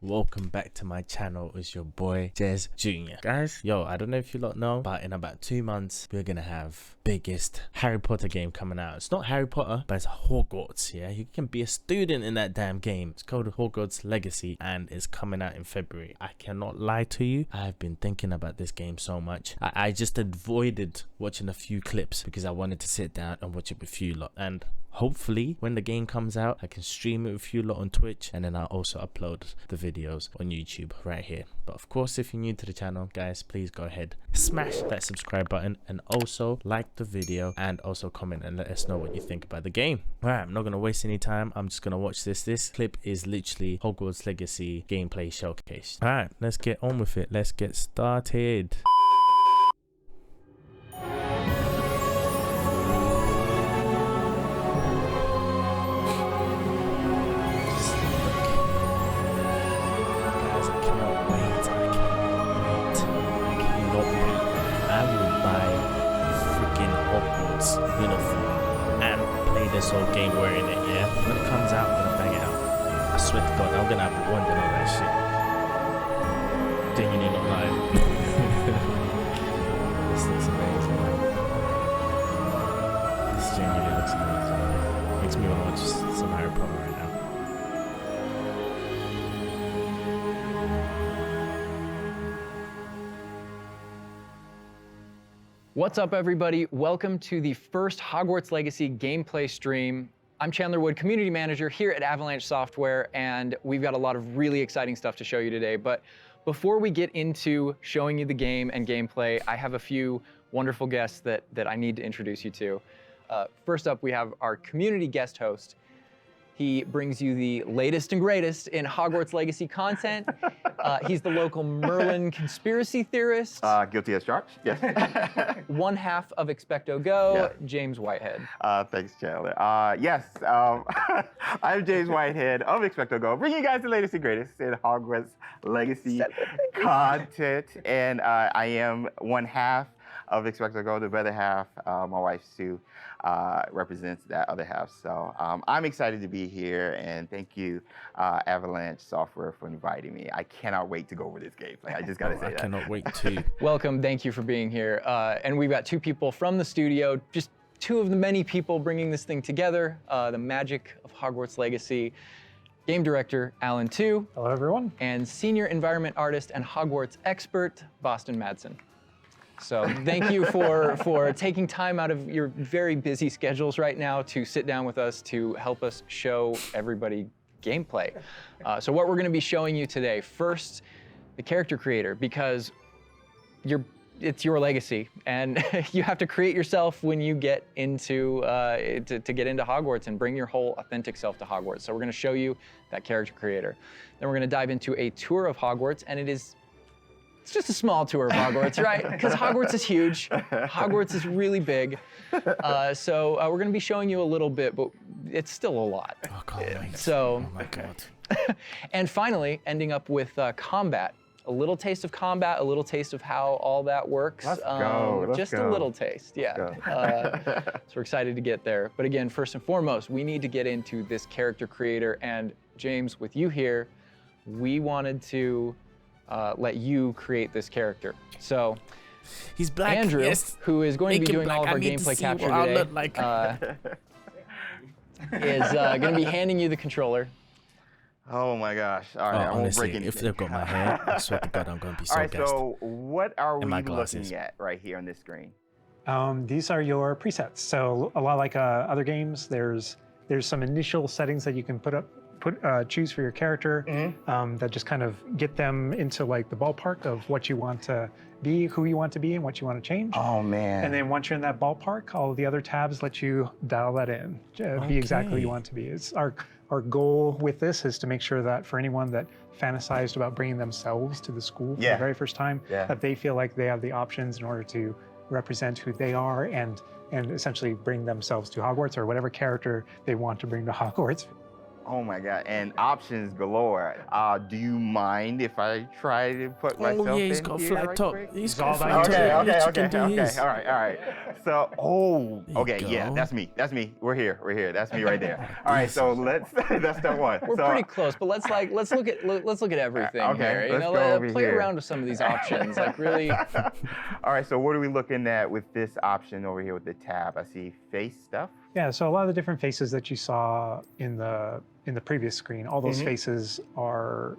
welcome back to my channel. It's your boy Jez Jr. Guys, I don't know if you lot know, but in about 2 months we're gonna have biggest Harry Potter game coming out. It's not Harry Potter, but it's Hogwarts. Yeah, you can be a student in that damn game. It's called Hogwarts Legacy and it's coming out in February. I cannot lie to you, I've been thinking about this game so much. I just avoided watching a few clips because I wanted to sit down and watch it with you lot, and hopefully when the game comes out I can stream it with you lot on Twitch, and then I'll also upload the videos on YouTube right here. But of course, if you're new to the channel, guys, please go ahead, smash that subscribe button, and also like the video, and also comment and let us know what you think about the game. Alright, I'm not gonna waste any time, I'm just gonna watch this. This clip is literally Hogwarts Legacy gameplay showcase. Alright, let's get on with it. Let's get started. Uniform and play this whole game wearing it. Yeah, when it comes out, I'm gonna bang it out. I swear to God, I'm gonna have one and all that shit. Genuinely not lying. This looks amazing, man. This genuinely looks amazing. Makes me want to watch some Harry Potter right now. What's up, everybody? Welcome to the first Hogwarts Legacy gameplay stream. I'm Chandler Wood, Community Manager here at Avalanche Software, and we've got a lot of really exciting stuff to show you today. But before we get into showing you the game and gameplay, I have a few wonderful guests that I need to introduce you to. First up, we have our community guest host. He brings you the latest and greatest in Hogwarts Legacy content. He's the local Merlin conspiracy theorist. Guilty as charged, yes. One half of Expecto Go, Yeah. James Whitehead. Thanks, Chandler. Yes, I'm James Whitehead of Expecto Go, bringing you guys the latest and greatest in Hogwarts Legacy content. And I am one half of Expecto Go. The other half, my wife Sue, represents that other half. So I'm excited to be here, and thank you, Avalanche Software, for inviting me. I cannot wait to go over this gameplay. I just gotta say that. I cannot wait to. Welcome, thank you for being here. And we've got two people from the studio, just two of the many people bringing this thing together, the magic of Hogwarts Legacy. Game director, Alan Tu. Hello, everyone. And senior environment artist and Hogwarts expert, Boston Madsen. So thank you for taking time out of your very busy schedules right now to sit down with us to help us show everybody gameplay. So what we're going to be showing you today, first, the character creator, because it's your legacy, and you have to create yourself when you get into to get into Hogwarts and bring your whole authentic self to Hogwarts. So we're going to show you that character creator. Then we're going to dive into a tour of Hogwarts, and it's just a small tour of Hogwarts, right? Because Hogwarts is huge. Hogwarts is really big. So we're going to be showing you a little bit, but it's still a lot. Oh, can't wait. So, oh my God. And finally, ending up with combat. A little taste of combat, a little taste of how all that works. Let's go. Just a little taste, yeah. So we're excited to get there. But again, first and foremost, we need to get into this character creator. And James, with you here, we wanted to let you create this character. So He's black. Andrew, yes. who is going to be doing black. all of I our need to gameplay see capture what I today, look like. is going to be handing you the controller. Oh my gosh. All right, I won't honestly, break if anything. they've got my hair, I swear to God, I'm going to be so All right, gassed. so what are we And my looking glasses. at right here on this screen? These are your presets. So a lot like other games, there's some initial settings that you can choose for your character that just kind of get them into like the ballpark of what you want to be, who you want to be, and what you want to change. Oh man. And then once you're in that ballpark, all the other tabs let you dial that in, be exactly who you want to be. It's our goal with this is to make sure that for anyone that fantasized about bringing themselves to the school for the very first time, that they feel like they have the options in order to represent who they are and essentially bring themselves to Hogwarts, or whatever character they want to bring to Hogwarts. Oh my God, and options galore. Do you mind if I try to put myself in Oh yeah, he's got a here flat right top. quick? He's all got a about flat you. top. Okay, Let Chicken do his. all right. So, There okay, you yeah, go. that's me. We're here. That's me right there. All right, so that's step one. We're So, pretty close, but let's look at everything Okay, here. You let's know, go over play here. around with some of these options. Like really, All right, so what are we looking at with this option over here with the tab? I see face stuff. Yeah, so a lot of the different faces that you saw in the previous screen, all those faces are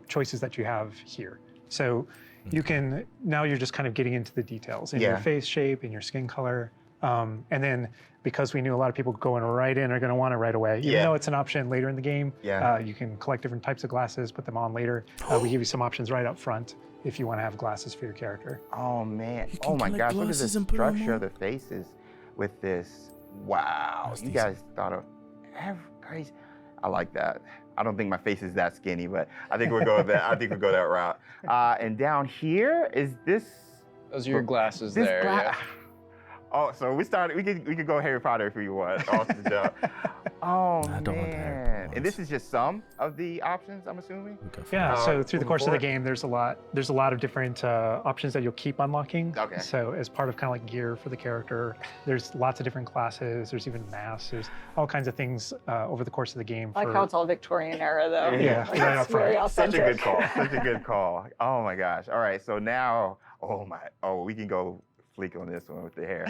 choices that you have here. So you can, now you're just kind of getting into the details in your Yeah. face shape, in your skin color. And then because we knew a lot of people going right in are going to want it right away, even Yeah. though it's an option later in the game, Yeah. you can collect different types of glasses, put them on later. We give you some options right up front if you want to have glasses for your character. Oh man. You can Oh my collect gosh, look at the glasses and put 'em structure on. of the faces with this. Wow, That's you decent. guys thought of every crazy. I like that. I don't think my face is that skinny, but I think we'll go that. I think we'll go that route. And down here is this. those are your glasses This there. gla- Yeah. Oh, so we started. We could go Harry Potter if we want. Awesome job. Oh I don't want the Harry man! Potter And this is just some of the options, I'm assuming. We'll go for Yeah, Uh, so through the moving course of the forward. game, there's a lot of different options that you'll keep unlocking. Okay. So as part of kind of like gear for the character, there's lots of different classes. There's even masks. There's all kinds of things over the course of the game. I like how it's all Victorian era, though. Yeah, Like, right it's up front. very Such a good authentic. call. Such a good call. Oh my gosh. All right. So now, we can go fleek on this one with the hair.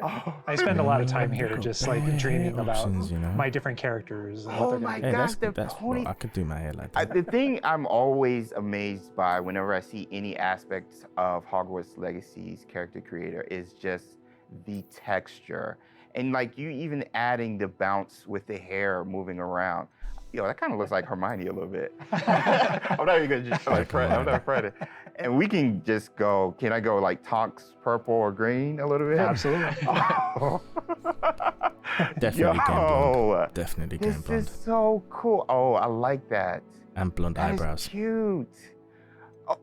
Oh, I spend a lot of time here just like dreaming about Options, you know? my different characters. And what Oh they're my gonna Hey, gosh, that's the pony. I could do my hair like that. The thing I'm always amazed by whenever I see any aspects of Hogwarts Legacy's character creator is just the texture. And like you even adding the bounce with the hair moving around. Yo, that kind of looks like Hermione a little bit. I'm not even gonna just like Fred. I'm not Fred. And we can just go. Can I go like Tonks purple or green a little bit? Absolutely. Oh. Definitely can Yo, blonde. Definitely can this blonde. is so cool. Oh, I like that. And blonde That is eyebrows. cute. Oh,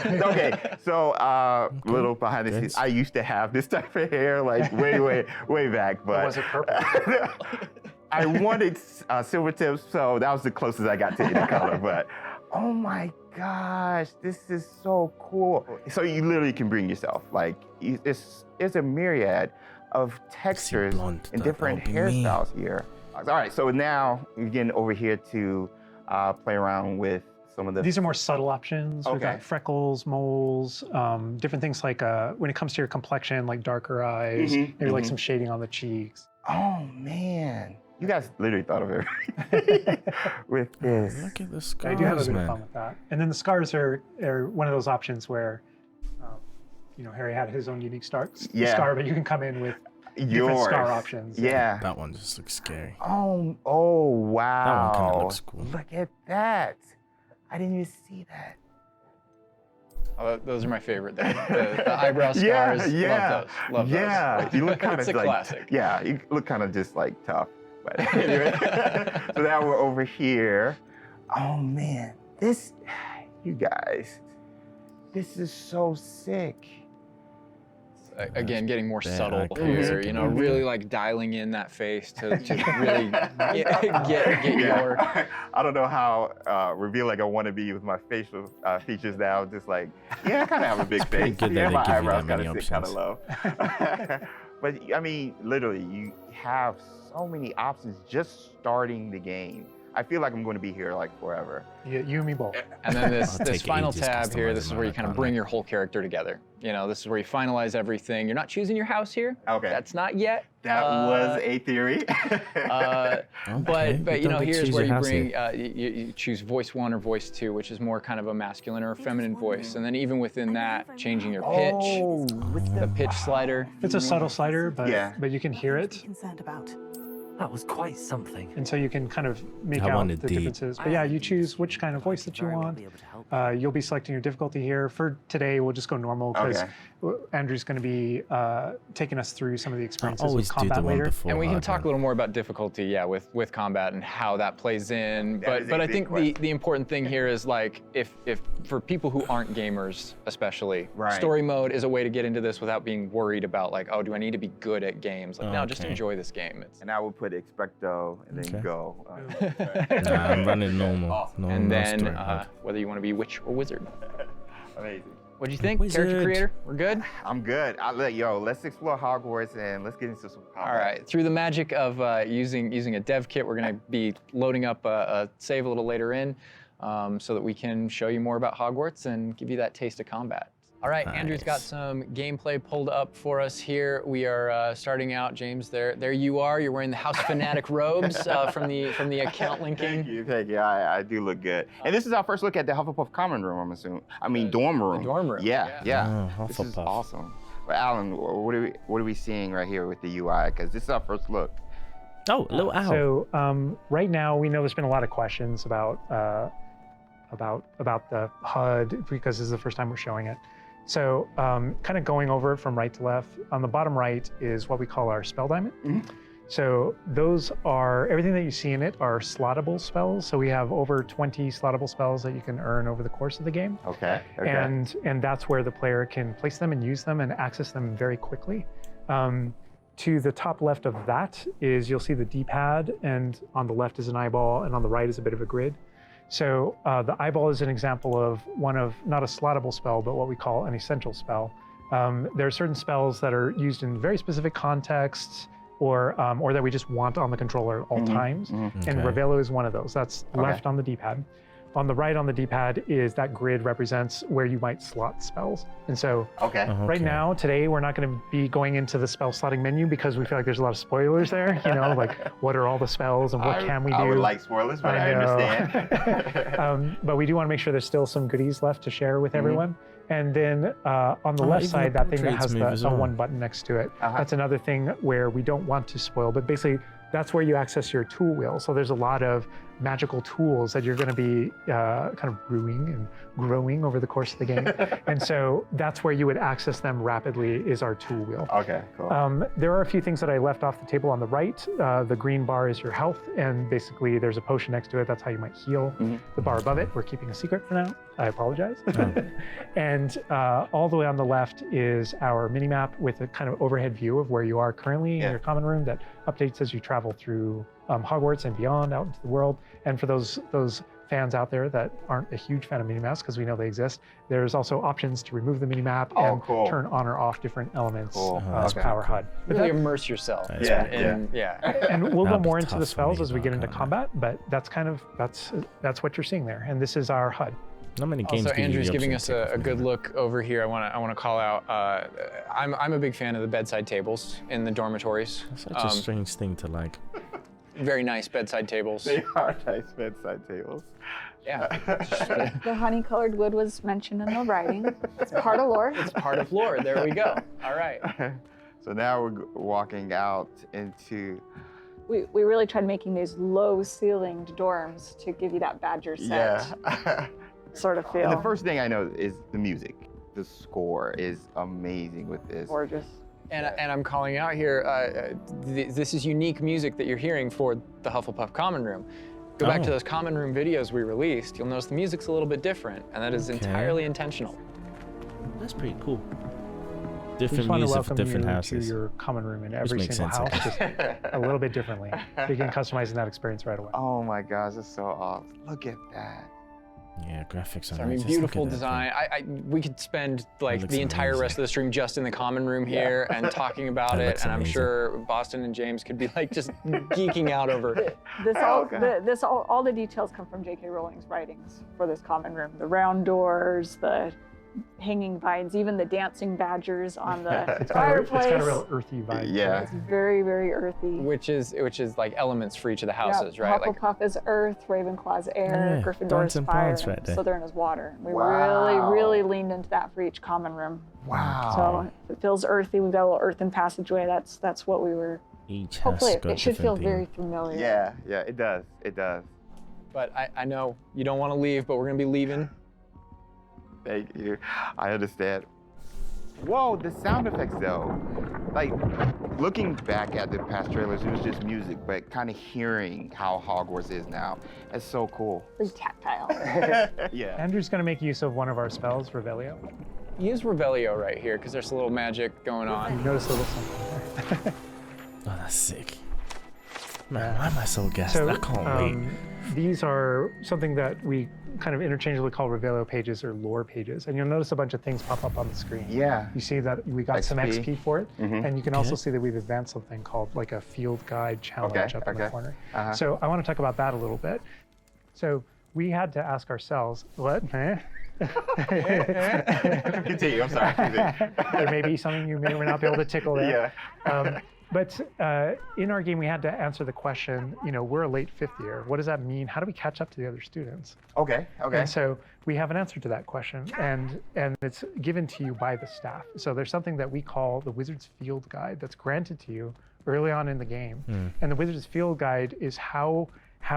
okay, so little behind the Good. scenes. I used to have this type of hair like way back, but was it purple? I wanted silver tips, so that was the closest I got to any color. But oh my gosh, this is so cool. So you literally can bring yourself. Like it's a myriad of textures blonde, and that different would be me. hairstyles here. All right, so now we're getting over here to play around with some of the. These are more subtle options. We've Okay. got freckles, moles, different things like when it comes to your complexion, like darker eyes, maybe like some shading on the cheeks. Oh man, you guys literally thought of everything with this. Look at the I do have a scars, bit of man. fun with that. And then the scars are one of those options where, Harry had his own unique scar, but you can come in with different Yours. scar options. Yeah. That one just looks scary. Oh wow. That one kinda looks cool. Look at that. I didn't even see that. Oh, those are my favorite. The eyebrow scars. Yeah. Love those. Love Yeah. those. You look kind It's of a like. classic. Yeah. You look kind of just like tough. But anyway. So now we're over here. Oh man, you guys, this is so sick. Again, getting more Bad subtle ideas here. again. Really like dialing in that face to really get your. I don't know how revealing I want to be with my facial features now. Just like, yeah, I kind of have a big face. good that Yeah, they my give you eyebrows that kind many of sit kind of options. low. But I mean, literally, you have so many options just starting the game. I feel like I'm going to be here like forever. You and me both. And then this I'll take final ages tab here, this is customizing where you my kind of icon, bring like- your whole character together. This is where you finalize everything. You're not choosing your house here. Okay. That's not yet. That was a theory. But Okay, you know, don't get to here's choose where your you house bring here. you choose voice 1 or voice 2, which is more kind of a masculine or a feminine voice, and then even within that, changing your pitch, Oh, with the pitch slider. It's a subtle slider, Yeah. but you can hear it. Concerned about. That was quite something. And so you can kind of make I out wanted the deep. differences. But yeah, you choose which kind of voice that you want. You'll be selecting your difficulty here. For today, we'll just go normal because Okay. Andrew's going to be taking us through some of the experiences always with do the combat one later. before. And we can hard talk a one. little more about difficulty, with combat and how that plays in. That is But a I big think question. the important thing here is like if for people who aren't gamers especially, Right. story mode is a way to get into this without being worried about like, oh, do I need to be good at games? Like, no, just Okay. enjoy this game. It's And I would put put expecto and then Okay. go. Nah, I'm running normal. Awesome. normal And then story mode. whether you want to be witch or wizard. Amazing. What'd you think? Character Wizard. creator, we're good? I'm good. Let's explore Hogwarts and let's get into some combat. All right, through the magic of using a dev kit, we're gonna be loading up a save a little later in so that we can show you more about Hogwarts and give you that taste of combat. All right, Andrew's got Nice. some gameplay pulled up for us here. We are starting out, James, there you are. You're wearing the House Fanatic robes from the account linking. Thank you. I do look good. And this is our first look at the Hufflepuff common room, I'm assuming. I mean, dorm room. dorm room, Yeah. Oh, This is Hufflepuff. awesome. But Alan, what are we seeing right here with the UI? Because this is our first look. Oh, a little owl. So right now we know there's been a lot of questions about the HUD because this is the first time we're showing it. So kind of going over it from right to left, on the bottom right is what we call our spell diamond. So those are, everything that you see in it are slottable spells. So we have over 20 slottable spells that you can earn over the course of the game. Okay. And that's where the player can place them and use them and access them very quickly. To the top left of that is, you'll see the D-pad, and on the left is an eyeball, and on the right is a bit of a grid. So the eyeball is an example of one of, not a slottable spell, but what we call an essential spell. There are certain spells that are used in very specific contexts, or that we just want on the controller at all times. And Okay. Revelio is one of those. That's left on the D-pad. On the right on the D-pad is that grid represents where you might slot spells. And so right now, today, we're not going to be going into the spell slotting menu because we feel like there's a lot of spoilers there. You know, like what are all the spells and what can we do? I would like spoilers, but I understand. But we do want to make sure there's still some goodies left to share with everyone. And then on the Oh, left even side, the that thing that portraits has move as the well. one button next to it, that's another thing where we don't want to spoil, but basically that's where you access your tool wheel. So there's a lot of magical tools that you're going to be kind of brewing and growing over the course of the game. And so that's where you would access them rapidly, is our tool wheel. Okay, cool. There are a few things that I left off the table on the right. The green bar is your health, and basically there's a potion next to it. That's how you might heal. The bar above it, we're keeping a secret for now. I apologize. And all the way on the left is our mini map with a kind of overhead view of where you are currently in your common room that updates as you travel through Hogwarts and beyond out into the world. And for those fans out there that aren't a huge fan of minimaps, because we know they exist, there's also options to remove the minimap and turn on or off different elements of our HUD. But Really immerse yourself. Yeah, and we'll go That'd be more into tough the for spells me, as we get though, into kinda. combat, but that's what you're seeing there. And this is our HUD. Not many games Also, give you Andrew's the giving option us to take a off good the look over here. I want to call out. I'm a big fan of the bedside tables in the dormitories. Such a strange thing to like. Very nice bedside tables. They are nice bedside tables. Yeah, The honey-colored wood was mentioned in the writing. It's part of lore. it's part of lore. There we go. All right. So now we're walking out into. We really tried making these low-ceilinged dorms to give you that Badger set sort of feel. And the first thing I know is the music. The score is amazing with this. Gorgeous. And I'm calling out here, this is unique music that you're hearing for the Hufflepuff Common Room. Go back to those Common Room videos we released. You'll notice the music's a little bit different, and that is entirely intentional. That's pretty cool. We Different just want to music for welcome different you houses. to your common room in every makes single sense, house, just a little bit differently. So you can customize that experience right away. Oh my gosh, that's so awesome. Look at that. Yeah, graphics are I mean, nice. Just look beautiful at that design. We could spend like looks the entire amazing. rest of the stream just in the common room here and talking about That it. looks And I'm amazing. sure Boston and James could be like just geeking out over it. All the details come from J.K. Rowling's writings for this common room. The round doors, the hanging vines, even the dancing badgers on the fireplace. It's got a real earthy vibe. Yeah. It's very, very earthy. Which is like elements for each of the houses, Yeah, right? Like Hufflepuff is earth, Ravenclaw's air, Yeah, Gryffindor is dancing fire, plants right and there. Slytherin is water. We Wow. really leaned into that for each common room. Wow. So it feels earthy. We've got a little earthen passageway. That's what we were. Each Hopefully, has got it should feel different very theme. familiar. Yeah, it does. It does. but I know you don't want to leave, but we're gonna be leaving. Thank you. I understand. Whoa, the sound effects though. Like, looking back at the past trailers, it was just music, but kind of hearing how Hogwarts is now, it's so cool. Very tactile. Yeah. Andrew's going to make use of one of our spells, Revelio. Use Revelio right here, because there's a little magic going You on. notice a little something there. Oh, that's sick. Man, why am I so gassed? I can't wait. These are something that we kind of interchangeably call Revelo pages or lore pages. And you'll notice a bunch of things pop up on the screen. Yeah. You see that we got some XP. XP for it. And you can also see that we've advanced something called like a field guide challenge up in the corner. So I want to talk about that a little bit. So we had to ask ourselves, Continue, I'm sorry. there may be something you may or may not be able to tickle there. Yeah. But in our game, we had to answer the question, we're a late fifth year. What does that mean? How do we catch up to the other students? Okay. And so we have an answer to that question, and it's given to you by the staff. So there's something that we call the Wizard's Field Guide that's granted to you early on in the game. And the Wizard's Field Guide is how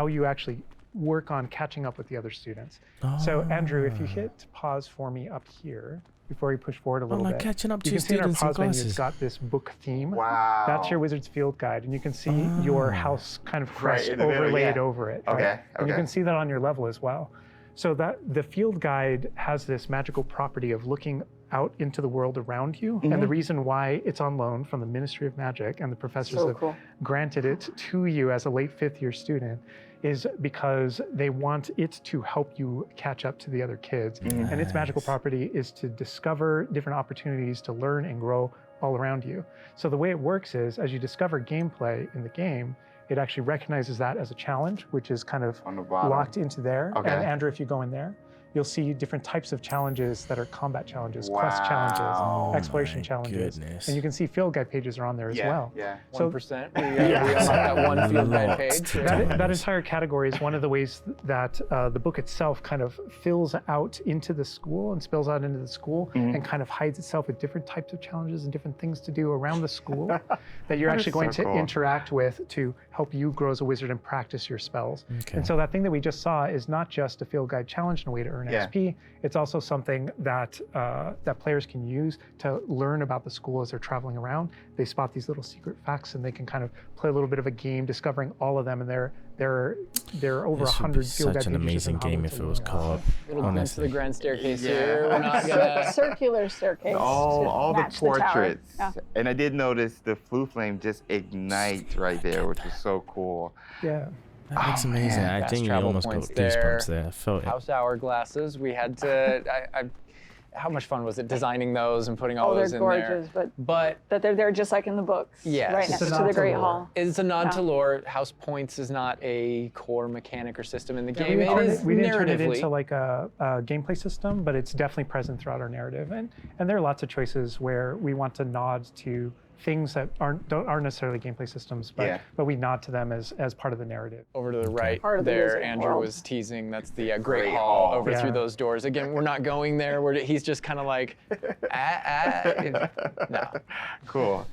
you actually work on catching up with the other students. So Andrew, if you hit pause for me up here, before we push forward a little bit. Catching up to you can see in our students in pause menu, it's classes. got this book theme. Wow. That's your Wizard's Field Guide, and you can see your house kind of crest in the middle, overlaid yeah. over it. Okay, right? And you okay. can see that on your level as well. So that the field guide has this magical property of looking out into the world around you. And the reason why it's on loan from the Ministry of Magic and the professors have granted it to you as a late fifth year student is because they want it to help you catch up to the other kids. And its magical property is to discover different opportunities to learn and grow all around you. So the way it works is, as you discover gameplay in the game, it actually recognizes that as a challenge, which is kind of On the bottom. locked into there. Okay. And Andrew, if you go in there, you'll see different types of challenges that are combat challenges, quest challenges, exploration challenges. Goodness. And you can see field guide pages are on there as well. Yeah. So 1%. We unlocked that one field guide page. that entire category is one of the ways that the book itself kind of fills out into the school and spills out into the school and kind of hides itself with different types of challenges and different things to do around the school that you're actually going so to cool. interact with to help you grow as a wizard and practice your spells. Okay. And so that thing that we just saw is not just a field guide challenge and a way to earn XP. It's also something that that players can use to learn about the school as they're traveling around. They spot these little secret facts and they can kind of play a little bit of a game discovering all of them. And there are over This would 100 be field guide such an pages in amazing game Hogwarts if it was alone. co-op. Little glimpse of the Honestly. grand staircase Yeah. here. We're not gonna. Circular staircase. All to the match tower. portraits. Yeah. And I did notice the flue flame just ignites right there, which is so cool. Yeah. That looks amazing. I Fast genuinely travel almost got points goosebumps there. I felt it. House hourglasses. We had to. How much fun was it designing those and putting all Oh, they're those in gorgeous, there? but But that they're there just like in the books. Yes. Right It's next a to nod the to Great lore. Hall. it's a nod to Yeah. lore. House points is not a core mechanic or system in the Yeah, game. It is we didn't turn it narratively. into like a gameplay system, but it's definitely present throughout our narrative. And there are lots of choices where we want to nod to things that aren't necessarily gameplay systems, but we nod to them as part of the narrative. Over to the right Part of the there, wizard Andrew world. was teasing. That's the Great Great Hall Hall. over Yeah. through those doors. Again, we're not going there. He's just kind of like, no. Cool.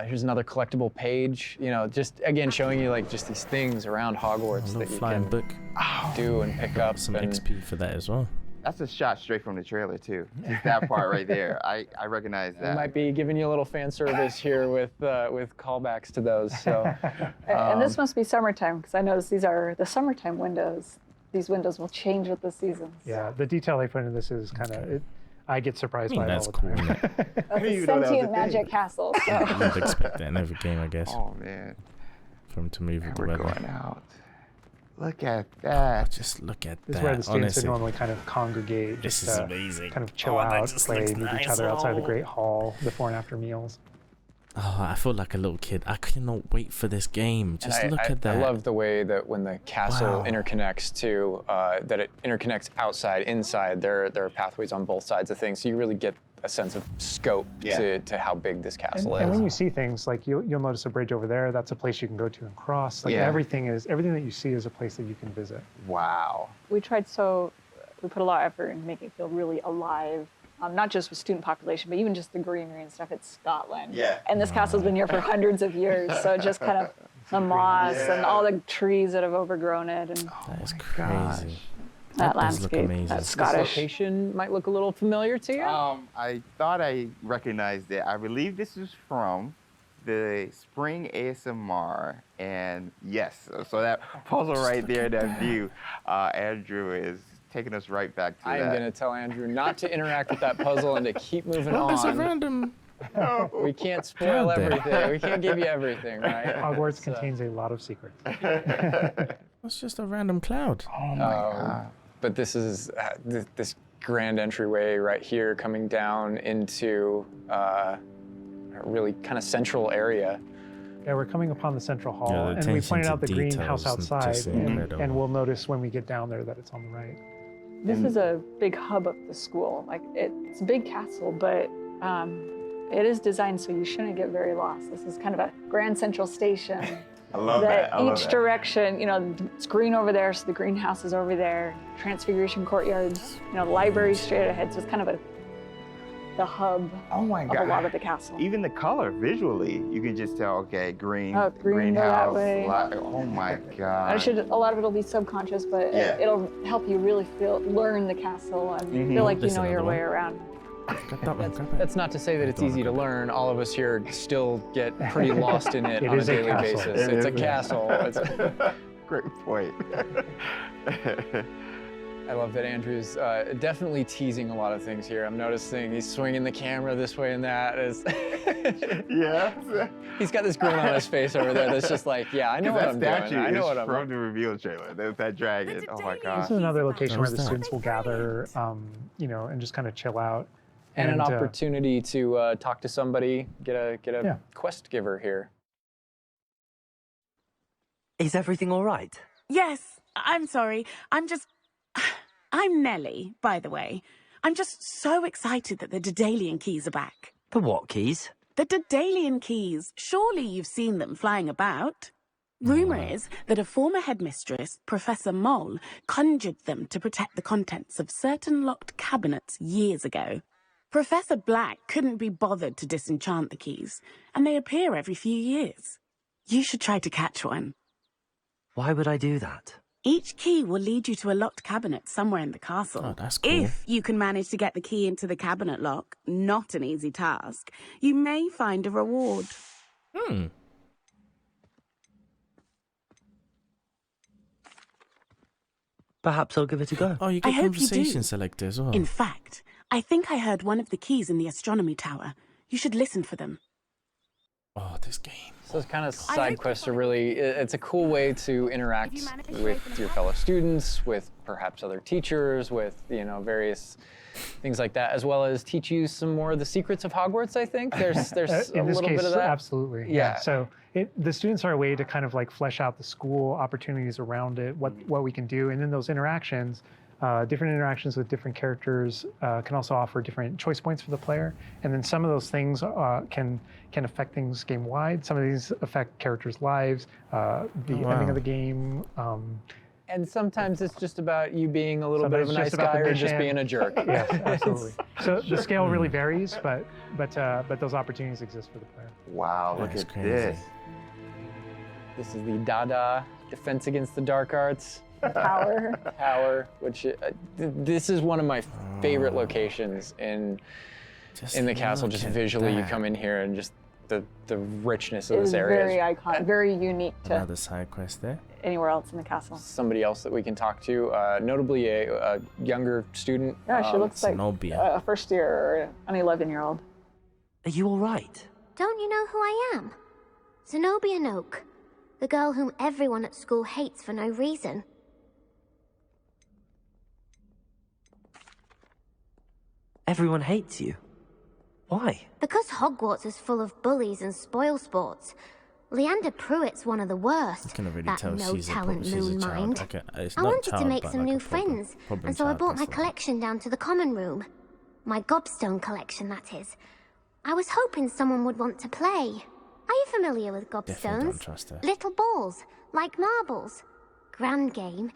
Here's another collectible page. Just again showing you like just these things around A Hogwarts little that you flying can book. do and pick up. Some and XP for that as well. That's a shot straight from the trailer too. Just that part right there. I recognize we that. might be giving you a little fan service here with callbacks to those. So And this must be summertime because I noticed these are the summertime windows. These windows will change with the seasons. Yeah, the detail they put into this is kind of, I get surprised I mean, by it that's all the cool. time. Isn't it? That's didn't a even know that was a sentient thing. magic castle. So. You'd expect that in every game, I guess, Oh man, for him to move with the we're weather. going out. Look at that. Just look at This that. is where the students honestly. would normally kind of congregate, This just is amazing. kind of chill Oh, that out, just play, looks meet each nice. other outside the Oh. Great Hall before and after meals. Oh, I feel like a little kid. I cannot wait for this game. Just And look at that. I love the way that when the castle Wow. interconnects to that it interconnects outside, inside. There are pathways on both sides of things, so you really get a sense of scope to how big this castle And is. when you see things like you'll notice a bridge over there. That's a place you can go to and cross. Like Yeah. everything that you see is a place that you can visit. Wow. We put a lot of effort in making it feel really alive. Not just with student population, but even just the greenery and stuff. It's Scotland. Yeah. And this castle's been here for hundreds of years, so just kind of the moss and all the trees that have overgrown it, and That is gosh. crazy. that does look landscape, amazing. that This This Scottish. location might look a little familiar to you. I thought I recognized it. I believe this is from the Spring ASMR, and yes, so that puzzle right there, that view, Andrew is taking us right back to I that. am going to tell Andrew not to interact with that puzzle and to keep moving Oh, on. there's a random We can't spoil God damn. everything. We can't give you everything, right? Hogwarts contains a lot of secrets. That's just a random cloud. Oh my God. But this is this grand entryway right here coming down into a really kind of central area. Yeah, we're coming upon the central hall, Yeah, the and we attention pointed to out the greenhouse details is outside, just and incredible. we'll notice when we get down there that it's on the right. This is a big hub of the school. Like it's a big castle, but it is designed so you shouldn't get very lost. This is kind of a grand central station. I love that. I love Each that. direction, it's green over there, so the greenhouse is over there. Transfiguration courtyards, the library's straight ahead, so it's kind of the hub Oh my of God. a lot of the castle. Even the color visually, you can just tell, okay, green, Oh, green, go that greenhouse. way. Oh my God. A lot of it'll be subconscious, but Yeah. it'll help you really learn the castle and feel like you There's know your another way one. around. Grab that one, grab it. That's not to say that it's Don't easy to look at learn. All of us here still get pretty lost in it It on a is a daily castle. basis. It It's a is. castle. Great point. I love that Andrew's definitely teasing a lot of things here. I'm noticing he's swinging the camera this way and that. Yeah. He's got this grin on his face over there that's just like, yeah, I know what that I'm statue doing. I know is what I'm from the reveal trailer. There's that dragon. Oh my This God. is another location where the that? students will gather, and just kind of chill out. And an uh, opportunity to talk to somebody, get a Yeah. quest giver here. Is everything all right? Yes, I'm sorry. I'm Nellie, by the way. I'm just so excited that the Daedalian keys are back. The what keys? The Daedalian keys. Surely you've seen them flying about. Rumour is that a former headmistress, Professor Moll, conjured them to protect the contents of certain locked cabinets years ago. Professor Black couldn't be bothered to disenchant the keys, and they appear every few years. You should try to catch one. Why would I do that? Each key will lead you to a locked cabinet somewhere in the castle. Oh, that's cool. If you can manage to get the key into the cabinet lock, not an easy task, you may find a reward. Perhaps I'll give it a go. Oh, you I get hope you conversation do. selector as well. In fact, I think I heard one of the keys in the astronomy tower. You should listen for them. Oh, this game. So those kind of I side hope quests you are really, it's a cool way to interact If you manage to with open your the fellow students, with perhaps other teachers, with, various things like that, as well as teach you some more of the secrets of Hogwarts, I think. There's a In this little case, bit of that. absolutely. Yeah. So the students are a way to kind of like flesh out the school opportunities around it, what we can do, and then those interactions, different interactions with different characters can also offer different choice points for the player, and then some of those things can affect things game wide. Some of these affect characters' lives, the ending of the game. And sometimes it's just about you being a little bit of a Sometimes nice just about guy the or just mission. being a jerk. Yes, absolutely. So the scale really varies, but those opportunities exist for the player. Wow, look That's at crazy. this. This is the Dada Defense Against the Dark Arts Power. Tower, which this is one of my favorite locations in the castle. look Just at visually, you that. come in here and just the richness of It this is area. very iconic, very unique to Another side quest there. anywhere else in the castle. Somebody else that we can talk to, notably a younger student. Yeah, she looks like Zenobia. a first year or an 11-year-old. Are you all right? Don't you know who I am? Zenobia Noak, the girl whom everyone at school hates for no reason. Everyone hates you. Why? Because Hogwarts is full of bullies and spoilsports. Leander Pruitt's one of the worst. You can already that tell no she's talent a moon child. mind. Okay, it's I not wanted child, to make but some like new a problem- friends, problem and so I child, brought my that's the one. collection down to the common room. My gobstone collection, that is. I was hoping someone would want to play. Are you familiar with Definitely don't gobstones? trust her. Little balls, like marbles. Grand game.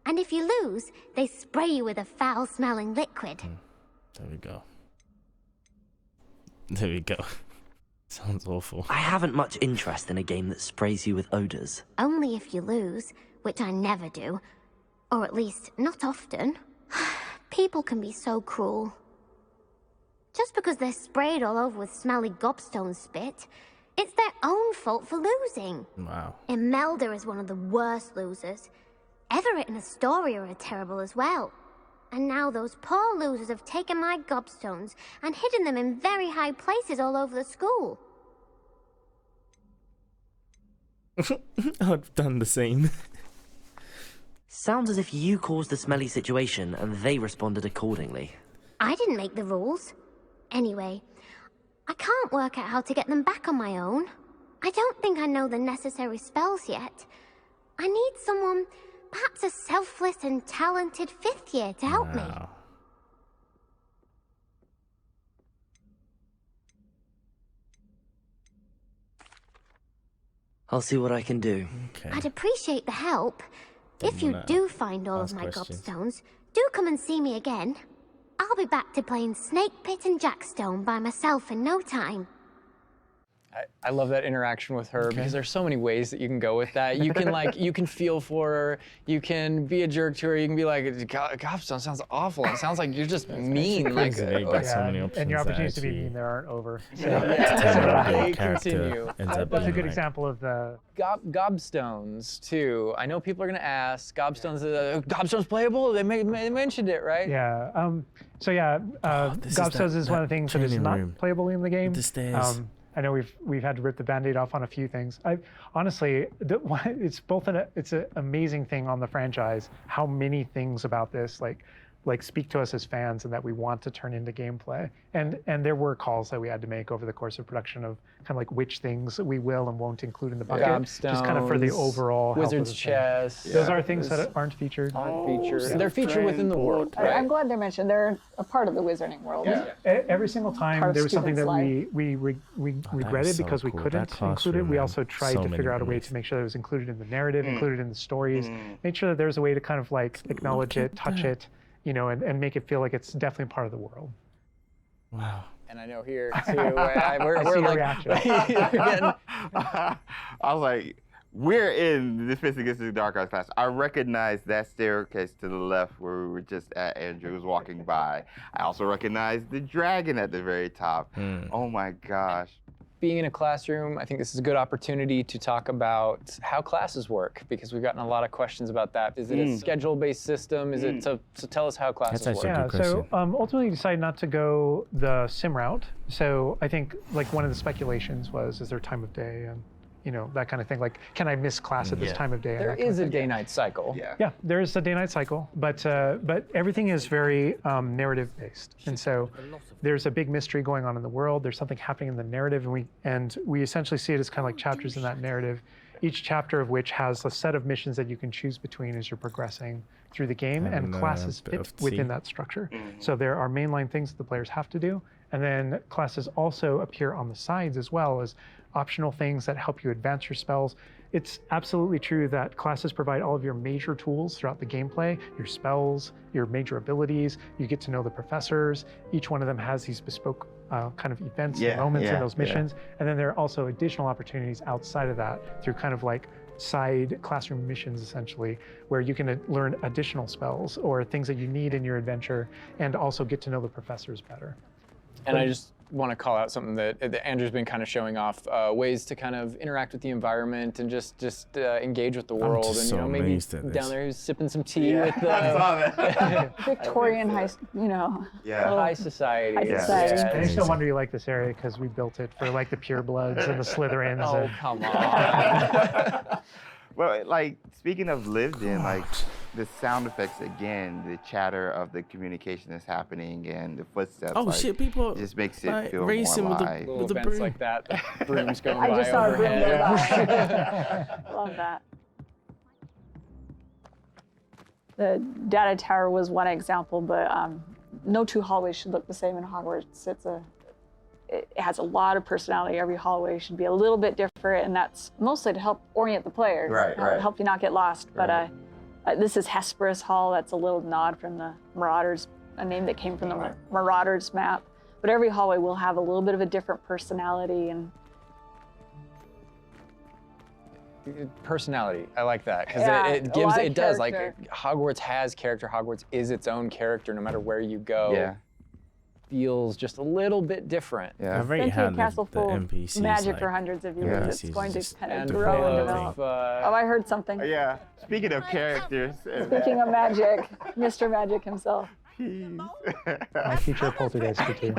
And if you lose, they spray you with a foul-smelling liquid. There we go. There we go. Sounds awful. I haven't much interest in a game that sprays you with odors. Only if you lose, which I never do. Or at least, not often. People can be so cruel. Just because they're sprayed all over with smelly gobstone spit, it's their own fault for losing. Wow. Imelda is one of the worst losers. Everett and Astoria are terrible as well. And now those poor losers have taken my gobstones and hidden them in very high places all over the school. I've done the same. Sounds as if you caused the smelly situation and they responded accordingly. I didn't make the rules. Anyway, I can't work out how to get them back on my own. I don't think I know the necessary spells yet. I need someone, perhaps a selfless and talented 5th year to help me. I'll see what I can do. Okay. I'd appreciate the help. If you do find all of my gobstones, do come and see me again. I'll be back to playing Snake Pit and Jackstone by myself in no time. I love that interaction with her because there's so many ways that you can go with that. You can you can feel for her. You can be a jerk to her. You can be like, Gobstone sounds awful. It sounds like you're just mean. Like, so many options and your opportunities to be actually- mean there aren't over. So they character continue. ends up that's a being good like- example of the. Gobstones too. I know people are gonna ask. Gobstones playable? They mentioned it, right? Yeah. this is Gobstones is one of the things that is training not room. playable in the game. The stairs. I know we've had to rip the Band-Aid off on a few things. Honestly, it's an amazing thing on the franchise how many things about this like speak to us as fans and that we want to turn into gameplay. And there were calls that we had to make over the course of production of kind of like which things we will and won't include in the bucket, just kind of for the overall health of Wizard's the thing. chest. Those are things that aren't featured. They're featured within the world. I'm glad they're mentioned. They're a part of the wizarding world. Every single time Part of there was something that students' we regretted so because we cool. couldn't That include it. We classroom also had tried so to many figure out a way memories. to make sure that it was included in the narrative, included in the stories, make sure that there's a way to kind of like acknowledge it, touch it, and make it feel like it's definitely part of the world. Wow. And I know here too. We're see your like, reaction. I was like, we're in the Defense Against the Dark Arts class. I recognize that staircase to the left where we were just at. Andrew was walking by. I also recognize the dragon at the very top. Oh my gosh. being in a classroom, I think this is a good opportunity to talk about how classes work, because we've gotten a lot of questions about that. Is it a schedule-based system? Is it so tell us how classes That's work. actually Yeah, good so question. ultimately decided not to go the sim route. So I think like one of the speculations was, is there time of day and that kind of thing. Like, can I miss class at this time of day? and There that kind of is a thing. day-night cycle. Yeah, there is a day-night cycle, but everything is very narrative-based, and so there's a big mystery going on in the world. There's something happening in the narrative, and we essentially see it as kind of like chapters in that narrative. Each chapter of which has a set of missions that you can choose between as you're progressing through the game, and And, classes bit fit of within tea. that structure. So there are mainline things that the players have to do, and then classes also appear on the sides as well as optional things that help you advance your spells. It's absolutely true that classes provide all of your major tools throughout the gameplay, your spells, your major abilities. You get to know the professors. Each one of them has these bespoke kind of events and moments in those missions. And then there are also additional opportunities outside of that through kind of like side classroom missions, essentially, where you can learn additional spells or things that you need in your adventure and also get to know the professors better. And I just want to call out something that Andrew's been kind of showing off, ways to kind of interact with the environment and just engage with the world. just And so maybe amazed at down this. there he's sipping some tea with I saw that. Victorian high, high society. High society. I just no wonder you like this area because we built it for like the purebloods and the Slytherins. Oh, and come on. Well, like, speaking of lived in, like, the sound effects again, the chatter of the communication that's happening and the footsteps. Oh like, shit! People it just makes it like, feel racing more with alive. Little with the events broom. like that, the brooms going I by just saw a broom overhead. go by. Love that. The data tower was one example, but no two hallways should look the same in Hogwarts. It has a lot of personality. Every hallway should be a little bit different, and that's mostly to help orient the player, help you not get lost. But this is Hesperus Hall. That's a little nod from the Marauders, a name that came from the Marauders map. But every hallway will have a little bit of a different personality, and Personality, I like that, because Yeah, it a gives, lot of it does, like, character. Hogwarts has character. Hogwarts is its own character no matter where you go. Yeah. Feels just a little bit different. I Yeah. rate Plenty how of castle the full NPCs magic like, for hundreds of years. Yeah. It's NPCs going to just kind And of grow and full develop. of, Oh, I heard something. Yeah. Speaking of characters, Speaking of magic, Mr. Magic himself. keys. My teacher poltergeist too.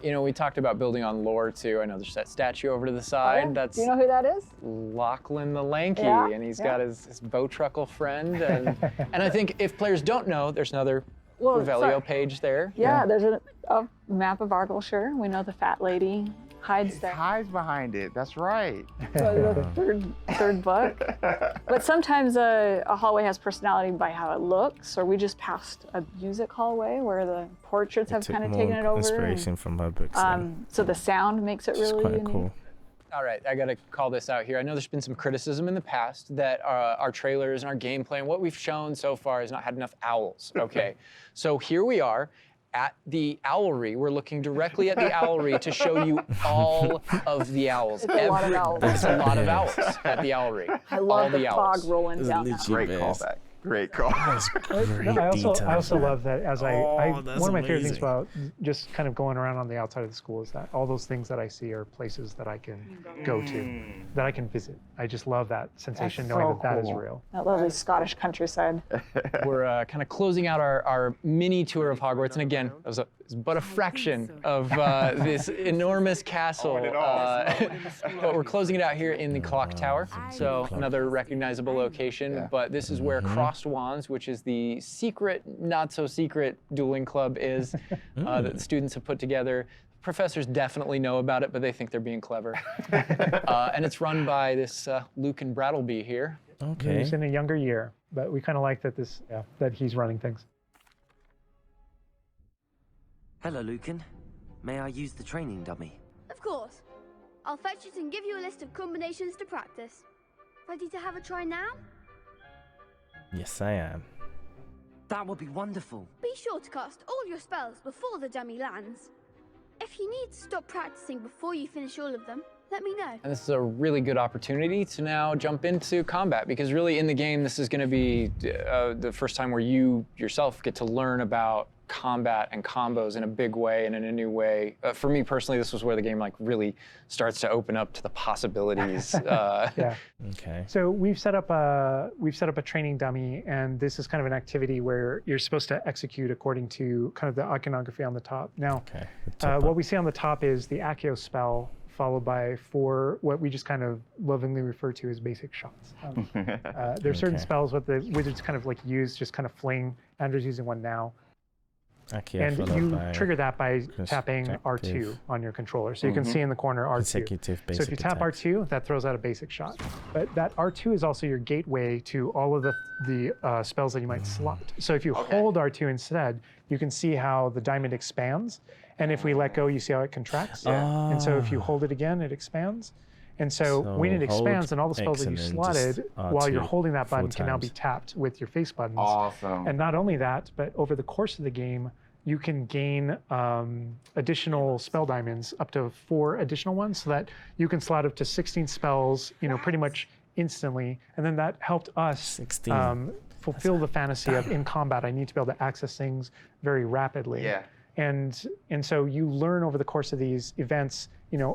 You know, we talked about building on lore too. I know there's that statue over to the side. That's Do you know who that is? Lachlan the Lanky, Yeah, and he's got his Bowtruckle friend. And I think if players don't know, there's another Revelio page there. Yeah, there's a map of Argyllshire. We know the fat lady hides there. Hides behind it. That's right. The third book. But sometimes a hallway has personality by how it looks, or we just passed a music hallway where the portraits have kind of taken it over. Inspiration from her books. So the sound makes it It's really quite unique. cool. All right, I gotta call this out here. I know there's been some criticism in the past that our trailers and our gameplay and what we've shown so far has not had enough owls. Okay, so here we are at the owlery. We're looking directly at the owlery to show you all of the owls. It's a lot of owls. It's a lot of owls at the owlery. I love the owls. fog rolling It's down. literally Great best. callback. Great call. That's great I also detail. love that as Oh, one that's of my favorite things amazing. about just kind of going around on the outside of the school is that all those things that I see are places that I can go to, that I can visit. I just love that sensation That's knowing so that is cool. real. That lovely Scottish countryside. We're kind of closing out our mini tour of Hogwarts, and again, it was but a fraction of this enormous castle. But we're closing it out here in the Clock Tower, so another recognizable location. But this is where Crossed Wands, which is the secret, not so secret dueling club, is that the students have put together. Professors definitely know about it, but they think they're being clever. And it's run by this Lucan Brattleby here. Okay. He's in a younger year, but we kind of like that that he's running things. Hello, Lucan. May I use the training dummy? Of course. I'll fetch it and give you a list of combinations to practice. Ready to have a try now? Yes, I am. That would be wonderful. Be sure to cast all your spells before the dummy lands. If you need to stop practicing before you finish all of them, let me know. And this is a really good opportunity to now jump into combat, because really in the game, this is going to be the first time where you yourself get to learn about combat and combos in a big way and in a new way. For me personally, this was where the game like really starts to open up to the possibilities. Yeah. Okay. So we've set up a training dummy, and this is kind of an activity where you're supposed to execute according to kind of the iconography on the top. Now, Okay. what we see on the top is the Accio spell, followed by 4 what we just kind of lovingly refer to as basic shots. There's certain Okay. spells what the wizards kind of like use, just kind of fling. Andrew's using one now. And you trigger that by tapping R2 on your controller. So you can see in the corner R2. Consecutive So basic if you tap attacks. R2, that throws out a basic shot. But that R2 is also your gateway to all of the spells that you might slot. So if you hold R2 instead, you can see how the diamond expands. And if we let go, you see how it contracts. And so if you hold it again, it expands. And so when it hold expands, and all the spells that you X and then just slotted while you're R2 holding that button 4 can now be times. tapped with your face buttons. Awesome. And not only that, but over the course of the game, you can gain additional spell diamonds, up to 4 additional ones, so that you can slot up to 16 spells, pretty much instantly. And then that helped us 16. fulfill the fantasy of in combat, I need to be able to access things very rapidly. Yeah. And so you learn over the course of these events,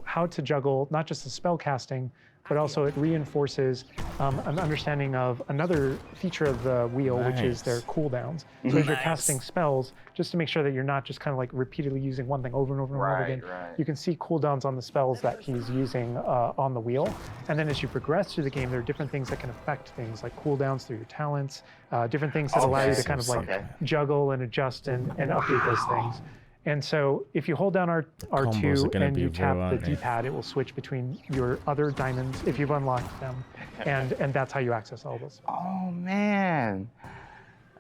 how to juggle not just the spell casting, but also it reinforces an understanding of another feature of the wheel, which is their cooldowns. So as you're casting spells, just to make sure that you're not just kind of like repeatedly using one thing over and over and over again, you can see cooldowns on the spells that he's using on the wheel. And then as you progress through the game, there are different things that can affect things like cooldowns through your talents, different things that allow you to kind of like juggle and adjust and update those things. And so if you hold down R2 and you tap the D-pad, it will switch between your other diamonds if you've unlocked them. And that's how you access all those. Oh, man.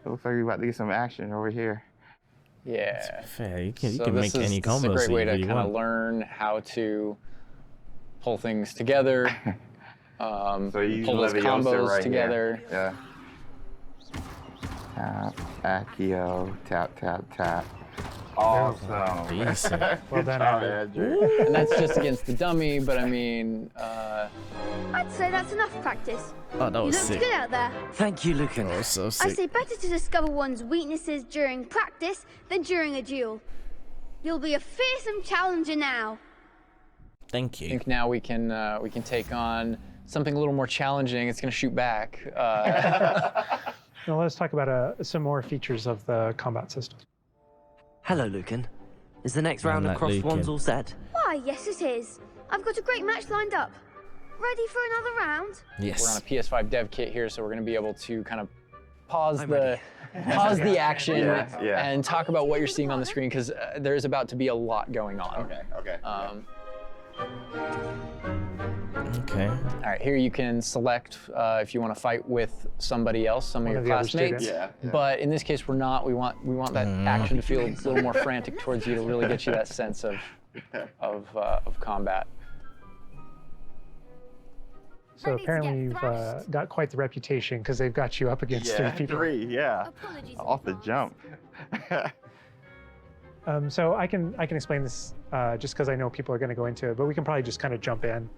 It looks like we're about to get some action over here. Yeah. Fair. You can So make any this is a combos great way that to you kind of want. learn how to pull things together, So you pull those Leviosa combos right together. Here. Yeah. Tap, Accio, tap, tap, tap. Awesome. Decent. Well done, Andrew. And that's just against the dummy, but I mean, I'd say that's enough practice. Oh, that You was looked sick. good out there. Thank you, Lucan. That was so I sick. say better to discover one's weaknesses during practice than during a duel. You'll be a fearsome challenger now. Thank I you. think now we can take on something a little more challenging. It's going to shoot back. Now let's talk about some more features of the combat system. Hello, Lucan. Is the next I'm round of not crossed wands Lucan. all set? Why, yes it is. I've got a great match lined up. Ready for another round? Yes. We're on a PS5 dev kit here, so we're going to be able to kind of pause I'm the ready. action Yeah. and talk about what you're seeing on the screen, because there's about to be a lot going on. Okay. Okay. All right, here you can select if you want to fight with somebody else, some of One your of the other classmates. students. Yeah. But in this case, we're not. We want that action to feel a little more frantic towards you to really get you that sense of combat. So Ready to apparently get you've thrashed? got quite the reputation because they've got you up against three people. Yeah. Apologies in Off the advance. jump. So I can explain this just because I know people are going to go into it, but we can probably just kind of jump in.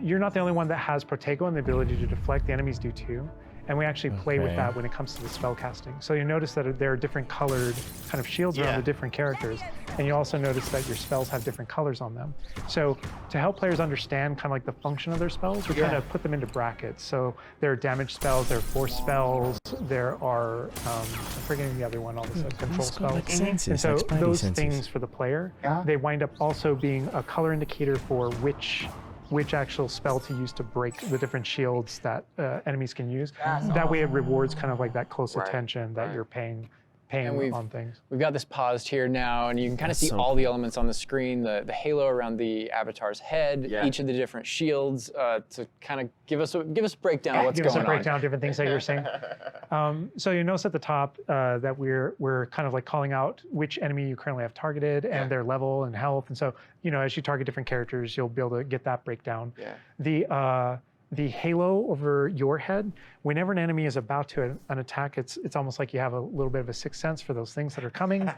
You're not the only one that has Protego and the ability to deflect. The enemies do too. And we actually play with Okay. that when it comes to the spell casting. So you notice that there are different colored kind of shields around Yeah. the different characters. And you also notice that your spells have different colors on them. So to help players understand kind of like the function of their spells, we kind of put them into brackets. So there are damage spells, there are force spells, there are, I'm forgetting the other one, all this control It's got, spells. like, senses, And so like spidey those senses. things for the player, Yeah. they wind up also being a color indicator for which actual spell to use to break the different shields that enemies can use. That way it rewards kind of like that close attention that you're paying And we've- on things. We've got this paused here now, and you can kind of That's see so all the elements on the screen, the halo around the avatar's head, Yeah. each of the different shields, to kind of give us a breakdown of what's Give us going a breakdown of different things that you're saying. So you notice at the top that we're kind of like calling out which enemy you currently have targeted and their level and health. And so, as you target different characters, you'll be able to get that breakdown. Yeah. The halo over your head, whenever an enemy is about to an attack, it's almost like you have a little bit of a sixth sense for those things that are coming.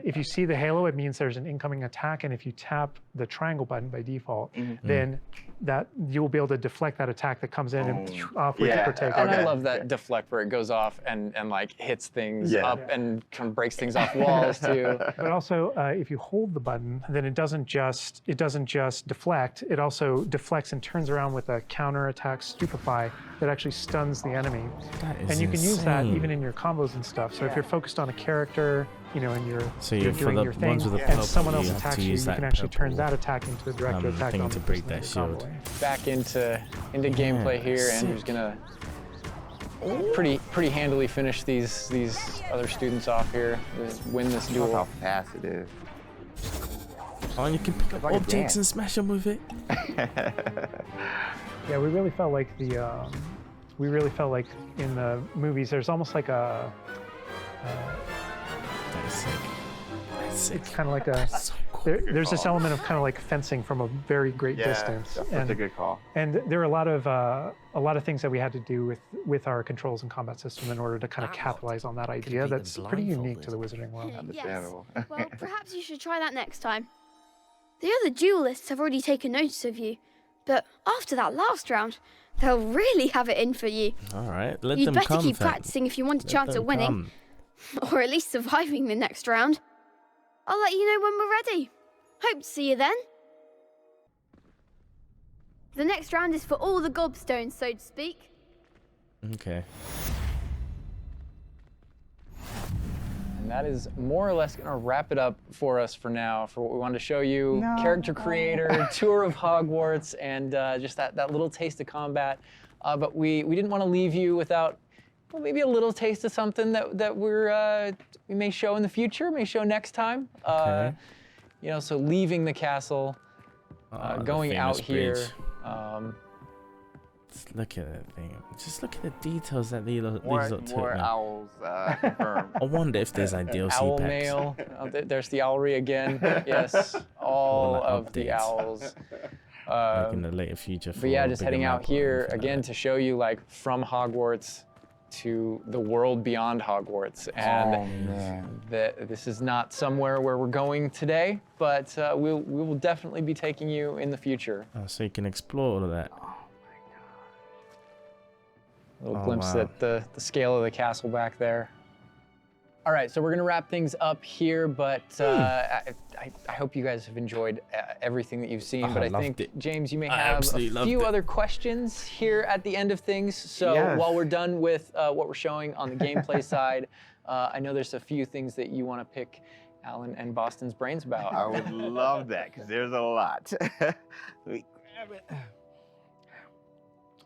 If you see the halo, it means there's an incoming attack, and if you tap the triangle button by default, then that you'll be able to deflect that attack that comes in and off with Yeah. your Protego. And I Okay. love that deflect where it goes off and like hits things Yeah. up and kind of breaks things off walls too. But also, if you hold the button, then it doesn't just deflect. It also deflects and turns around with a counter attack stupefy that actually stuns the enemy. That is And you can use that insane. even in your combos and stuff. So if you're focused on a character, and you're So you're for doing the your thing, ones with the and purple, someone else you have to attacks you, use you that can actually turn purple, that attack into a direct attack thing on to the break person that that you're shield. comboing. Back into gameplay here, sick. Andrew's gonna pretty handily finish these other students off here, win this Look how duel. fast it is. Oh, and you can pick up like a objects dance. and smash them with it. Yeah, we really felt like in the movies, there's almost like a. That is sick. That's sick. It's kind of like a. So cool. There's this element of kind of like fencing from a very great distance, That's and such a good call. and there are a lot of things that we had to do with our controls and combat system in order to kind of capitalize on that idea. beat them That's pretty unique to the blindfolded. Wizarding world. Understandable. Well, perhaps you should try that next time. The other duelists have already taken notice of you, but after that last round, they'll really have it in for you. All right, let You'd them better come. keep fam. practicing if you want a Let chance them at winning, come. or at least surviving the next round. I'll let you know when we're ready. Hope to see you then. The next round is for all the gobstones, so to speak. Okay. And that is more or less gonna wrap it up for us for now, for what we wanted to show you. Character creator, tour of Hogwarts, and just that little taste of combat. But we didn't want to leave you without, well, maybe a little taste of something that we may show in the future, may show next time. Okay. So leaving the castle, Oh, the going out famous here. bridge. Just look at that thing. Just look at the details that these lot More took, man. owls confirmed. I wonder if there's like DLC Owl packs. mail. There's the owlry again. Yes, all the of the updates. owls. Like in the later future. But yeah, for just bigger heading out map or here anything like again that. to show you like from Hogwarts to the world beyond Hogwarts. And man. this is not somewhere where we're going today, but we will definitely be taking you in the future. Oh, so you can explore all of that. A little Oh, glimpse wow. at the scale of the castle back there. All right, so we're gonna wrap things up here, but I hope you guys have enjoyed everything that you've seen. But I think, James, you may have a few other questions here at the end of things. So while we're done with what we're showing on the gameplay side, I know there's a few things that you want to pick Alan and Boston's brains about. I would love that, because there's a lot. Let me grab it.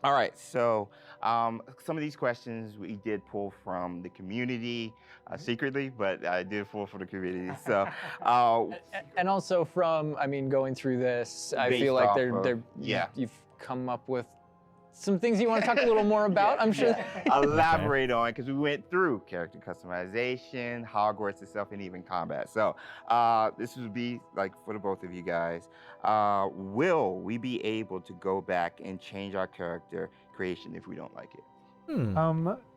All right, so some of these questions we did pull from the community secretly, but I did pull from the community. So, and also from, I mean, going through this, I feel like you've come up with some things you want to talk a little more about, I'm sure. Elaborate on, because we went through character customization, Hogwarts itself, and even combat. So this would be like for the both of you guys. Will we be able to go back and change our character creation if we don't like it?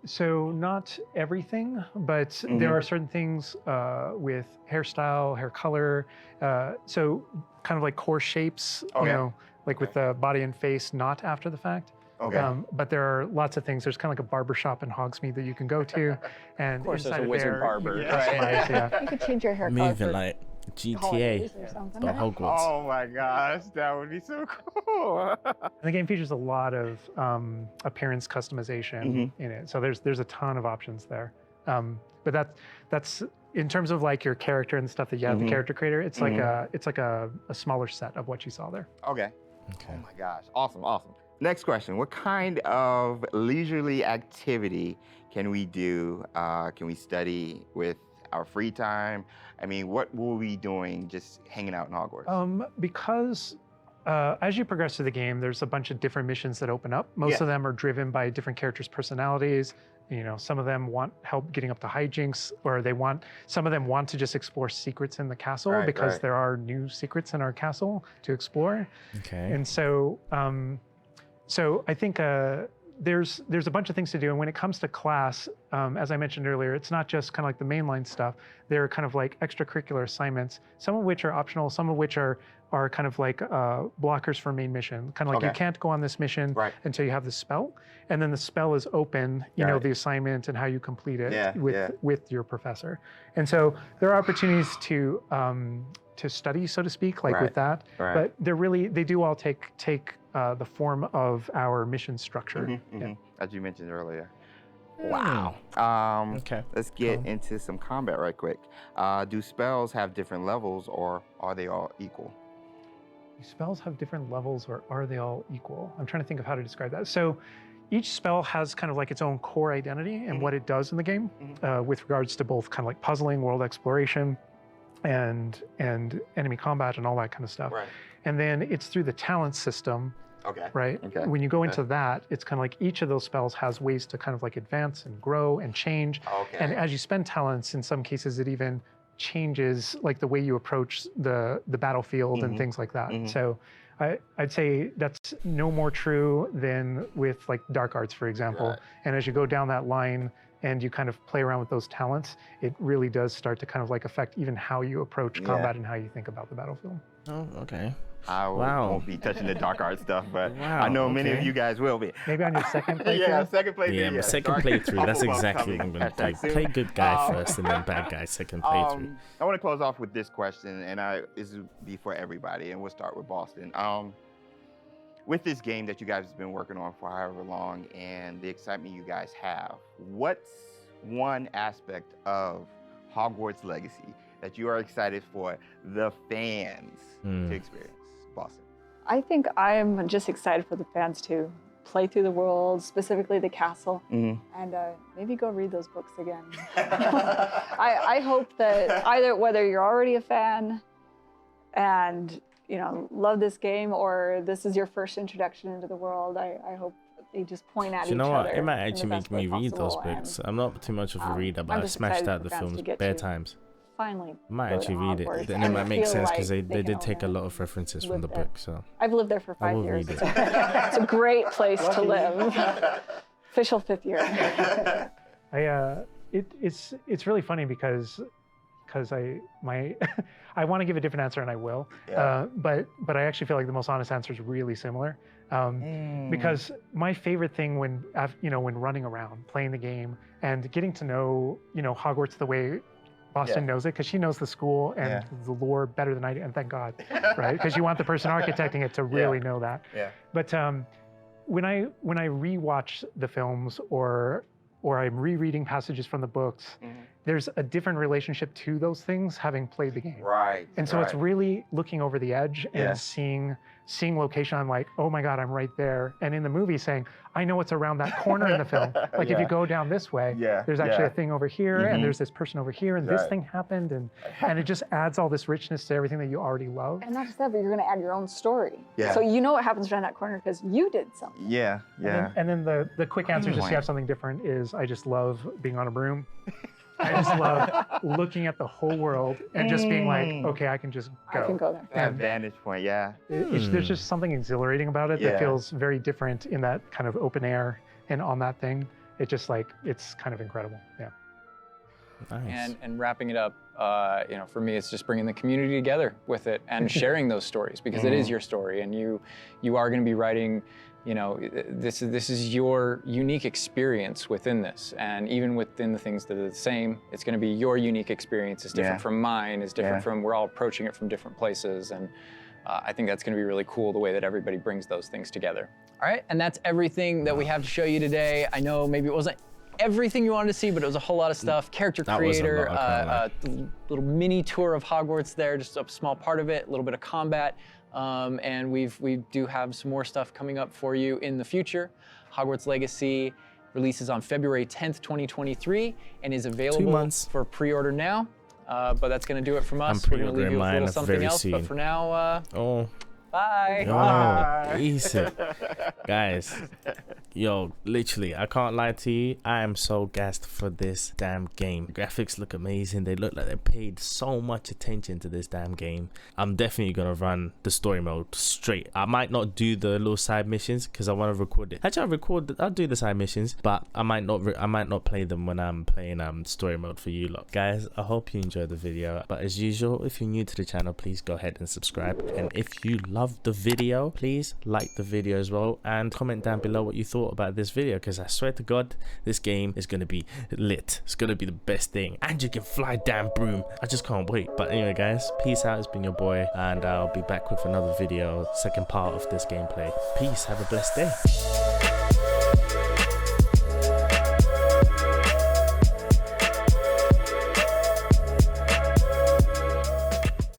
So not everything, but there are certain things with hairstyle, hair color, so kind of like core shapes, you know, like with the body and face, not after the fact. But there are lots of things. There's kind of like a barber shop in Hogsmeade that you can go to, and of course, inside there's a wizard barber. Right? You could change your hair color Moving for like GTA, holidays or something. but Hogwarts. Oh my gosh, that would be so cool. And the game features a lot of appearance customization in it, so there's a ton of options there. But that's in terms of like your character and stuff that you have the character creator. It's like a smaller set of what you saw there. Okay. Oh my gosh, awesome. Next question: what kind of leisurely activity can we do? Can we study with our free time? I mean, what will we be doing just hanging out in Hogwarts? Because as you progress through the game, there's a bunch of different missions that open up. Most of them are driven by different characters' personalities. You know, some of them want help getting up to hijinks, or some of them want to just explore secrets in the castle because there are new secrets in our castle to explore. Okay. And so, so I think there's a bunch of things to do. And when it comes to class, as I mentioned earlier, it's not just kind of like the mainline stuff. There are kind of like extracurricular assignments, some of which are optional, some of which are kind of like blockers for main mission. Kind of like you can't go on this mission until you have the spell. And then the spell is open, you know, the assignment and how you complete it with your professor. And so there are opportunities to study, so to speak, like with that. But they do all take the form of our mission structure. As you mentioned earlier. Wow. Let's get into some combat right quick. Do spells have different levels, or are they all equal? Do spells have different levels, or are they all equal? I'm trying to think of how to describe that. So each spell has kind of like its own core identity and what it does in the game with regards to both kind of like puzzling, world exploration, and enemy combat and all that kind of stuff. And then it's through the talent system. When you go into that, it's kind of like each of those spells has ways to kind of like advance and grow and change. And as you spend talents, in some cases, it even changes like the way you approach the battlefield and things like that. So I'd say that's no more true than with like dark arts, for example. And as you go down that line and you kind of play around with those talents, it really does start to kind of like affect even how you approach combat and how you think about the battlefield. Oh, okay. I won't be touching the dark art stuff, but I know many of you guys will be. Maybe on your second playthrough? Second playthrough. Yeah, my second playthrough. That's exactly what I'm going to do. Play good guy first and then bad guy second playthrough. I want to close off with this question, and this will be for everybody, and we'll start with Boston. With this game that you guys have been working on for however long and the excitement you guys have, what's one aspect of Hogwarts Legacy that you are excited for the fans to experience? Boston. I think I'm just excited for the fans to play through the world, specifically the castle, and maybe go read those books again. I hope that whether you're already a fan and love this game, or this is your first introduction into the world, I hope they just point at each other. You know what? It might actually make me read those books. I'm not too much of a reader, but I've smashed out the films bare times. Finally, might actually read it, and it might make sense because they did take a lot of references from the book. So I've lived there for 5 years. It's a great place to live. Official 5th year. It's really funny because I want to give a different answer, and I will. But I actually feel like the most honest answer is really similar. Because my favorite thing when when running around, playing the game, and getting to know Hogwarts the way Boston knows it, because she knows the school and the lore better than I do, and thank God, right? Because you want the person architecting it to really know that. Yeah. But when I rewatch the films or I'm rereading passages from the books, there's a different relationship to those things having played the game. Right. And so it's really looking over the edge and seeing location. I'm like, oh my God, I'm right there. And in the movie saying, I know what's around that corner in the film. Like if you go down this way, there's actually a thing over here and there's this person over here and this thing happened. And it just adds all this richness to everything that you already love. And not just that, but you're gonna add your own story. Yeah. So you know what happens around that corner because you did something. Yeah, yeah. And then the quick answer, just to have something different, is I just love being on a broom. I just love looking at the whole world and just being like, okay, I can just go. I can go there. That vantage point, There's just something exhilarating about it that feels very different in that kind of open air and on that thing. It just it's kind of incredible. Yeah. Nice. And wrapping it up, for me, it's just bringing the community together with it and sharing those stories, because it is your story, and you are going to be writing. This is your unique experience within this, and even within the things that are the same, it's going to be your unique experience. It's different from mine. It's different from. We're all approaching it from different places, and I think that's going to be really cool the way that everybody brings those things together. All right, and that's everything that we have to show you today. I know maybe it wasn't everything you wanted to see, but it was a whole lot of stuff. Character creator, a little mini tour of Hogwarts there, just a small part of it, a little bit of combat. And we do have some more stuff coming up for you in the future. Hogwarts Legacy releases on February 10th, 2023, and is available for pre-order now. But that's going to do it from us. We're going to leave you with a little something else. But for now, bye. Bye. Easy. Guys, literally, I can't lie to you. I am so gassed for this damn game. The graphics look amazing. They look like they paid so much attention to this damn game. I'm definitely going to run the story mode straight. I might not do the little side missions because I want to record it. Actually, I'll do the side missions, but I might not play them when I'm playing story mode for you lot. Guys, I hope you enjoyed the video. But as usual, if you're new to the channel, please go ahead and subscribe. And if you love the video, please like the video as well and comment down below what you thought about this video, because I swear to God, this game is going to be lit. It's going to be the best thing, and you can fly damn broom. I just can't wait. But anyway, guys, peace out. It's been your boy, and I'll be back with another video, second part of this gameplay. Peace. Have a blessed day.